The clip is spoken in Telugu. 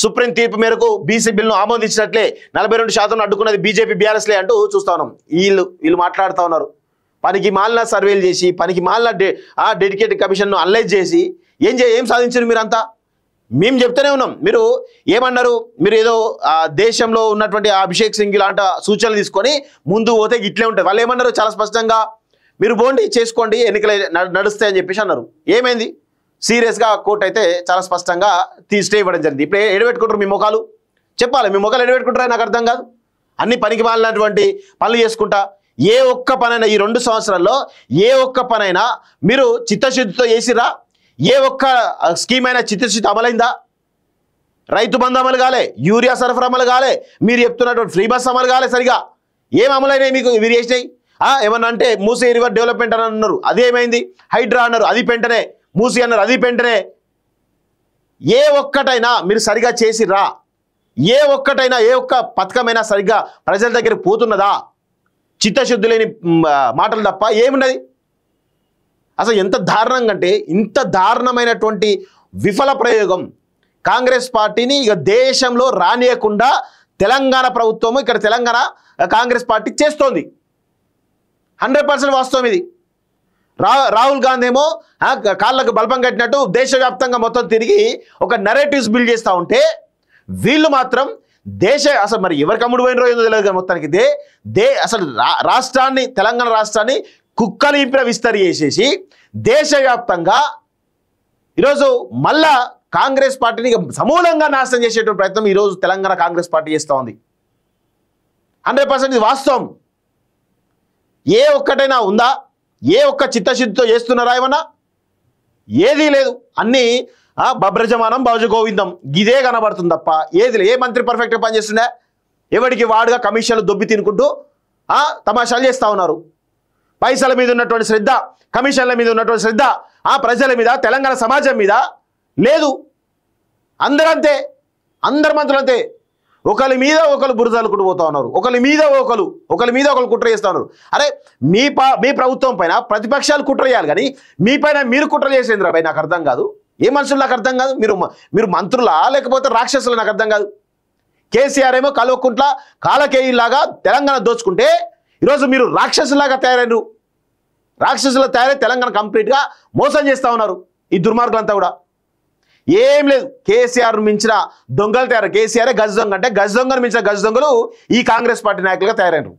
సుప్రీం తీర్పు మేరకు బీసీ బిల్లును ఆమోదించినట్లే 42% అడ్డుకున్నది బీజేపీ బీఆర్ఎస్లే అంటూ చూస్తా ఉన్నాం. వీళ్ళు మాట్లాడుతూ ఉన్నారు. పనికి మాలిన సర్వేలు చేసి పనికి మాలిన డెడికేటెడ్ కమిషన్ను అనలైజ్ చేసి ఏం సాధించారు మీరంతా? మేము చెప్తూనే ఉన్నాం. మీరు ఏమన్నారు? మీరు ఏదో దేశంలో ఉన్నటువంటి అభిషేక్ సింగ్ లాంటి సూచనలు తీసుకొని ముందు పోతే ఇట్లే ఉంటుంది. వాళ్ళు ఏమన్నారు? చాలా స్పష్టంగా మీరు పోండి చేసుకోండి ఎన్నికలు నడుస్తాయని చెప్పేసి అన్నారు. ఏమైంది? సీరియస్గా కోర్టు అయితే చాలా స్పష్టంగా స్టే ఇవ్వడం జరిగింది. ఇప్పుడు ఎడబెట్టుకుంటారు మీ ముఖాలు? చెప్పాలి, మీ ముఖాలు ఎడబెట్టుకుంటారని నాకు అర్థం కాదు. అన్ని పనికి మాలినటువంటి పనులు చేసుకుంటా ఏ ఒక్క పనైనా ఈ 2 సంవత్సరాల్లో ఏ ఒక్క పనైనా మీరు చిత్తశుద్ధితో చేసిరా? ఏ ఒక్క స్కీమ్ అయినా చిత్తశుద్ధి అమలైందా? రైతు బంధు అమలు కాలే, యూరియా సరఫరా అమలు కాలే, మీరు చెప్తున్నటువంటి ఫ్రీ బస్ అమలు కాలే. సరిగా ఏం అమలైనాయి మీకు? మీరు చేసినాయి ఏమన్నా అంటే మూసీ రివర్ డెవలప్మెంట్ అని అన్నారు, అది ఏమైంది? హైడ్రా అన్నారు, అది పెంటనే. మూసీ అన్నారు, అది పెంటనే. ఏ ఒక్కటైనా మీరు సరిగా చేసిరా? ఏ ఒక్కటైనా ఏ ఒక్క పథకమైనా సరిగ్గా ప్రజల దగ్గరికి పోతున్నదా? చిత్తశుద్ధి లేని మాటలు తప్ప ఏమున్నది? అసలు ఎంత దారుణంగా అంటే ఇంత దారుణమైనటువంటి విఫల ప్రయోగం కాంగ్రెస్ పార్టీని ఇక దేశంలో రానియకుండా తెలంగాణ ప్రభుత్వము ఇక్కడ తెలంగాణ కాంగ్రెస్ పార్టీ చేస్తోంది. 100% వాస్తవం ఇది. రాహుల్ గాంధీ ఏమో కాళ్ళకు బల్బం కట్టినట్టు దేశవ్యాప్తంగా మొత్తం తిరిగి ఒక నెరేటివ్స్ బిల్డ్ చేస్తూ ఉంటే వీళ్ళు మాత్రం అసలు మరి ఎవరికి అమ్ముడు పోయినరో ఏదో తెలియదు కానీ మొత్తానికి అసలు రాష్ట్రాన్ని తెలంగాణ రాష్ట్రాన్ని కుక్కలు ఇంపిన విస్తరి చేసేసి దేశవ్యాప్తంగా ఈరోజు మళ్ళా కాంగ్రెస్ పార్టీని సమూలంగా నాశనం చేసేటువంటి ప్రయత్నం ఈరోజు తెలంగాణ కాంగ్రెస్ పార్టీ చేస్తూ ఉంది. 100% ఇది వాస్తవం. ఏ ఒక్కటైనా ఉందా? ఏ ఒక్క చిత్తశుద్ధితో చేస్తున్నారా ఏమన్నా? ఏదీ లేదు. అన్నీ బబ్రజమానం భవజ గోవిందం ఇదే కనబడుతుంది తప్ప ఏది లేదు. ఏ మంత్రి పర్ఫెక్ట్గా పనిచేస్తుండే? ఎవరికి వాడుగా కమిషన్లు దొబ్బి తినుకుంటూ తమాషాలు చేస్తూ ఉన్నారు. పైసల మీద ఉన్నటువంటి శ్రద్ధ, కమిషన్ల మీద ఉన్నటువంటి శ్రద్ధ ప్రజల మీద, తెలంగాణ సమాజం మీద లేదు. అందరంతే, అందరు మంత్రులు అంతే. ఒకరి మీద ఒకరు బురదలుకుంటూ పోతా ఉన్నారు, ఒకరి మీద ఒకరు కుట్ర చేస్తూ ఉన్నారు. అరే మీ ప్రభుత్వం పైన ప్రతిపక్షాలు కుట్ర చేయాలి కానీ మీ పైన మీరు కుట్ర చేసేంద్ర భయ్ నాకు అర్థం కాదు. ఏ మనుషులు నాకు అర్థం కాదు. మీరు మంత్రులా లేకపోతే రాక్షసులు నాకు అర్థం కాదు. కేసీఆర్ ఏమో కల్వకుంట్ల కాలకేయులాగా తెలంగాణ దోచుకుంటే ఈరోజు మీరు రాక్షసులాగా తయారైనరు. రాక్షసులా తయారై తెలంగాణ కంప్లీట్గా మోసం చేస్తూ ఉన్నారు ఈ దుర్మార్గులంతా కూడా. ఏం లేదు. కేసీఆర్ మించిన దొంగలు తయారు. కేసీఆర్ గజ దొంగ అంటే గజ దొంగను మించిన గజ దొంగలు ఈ కాంగ్రెస్ పార్టీ నాయకులుగా తయారైనరు.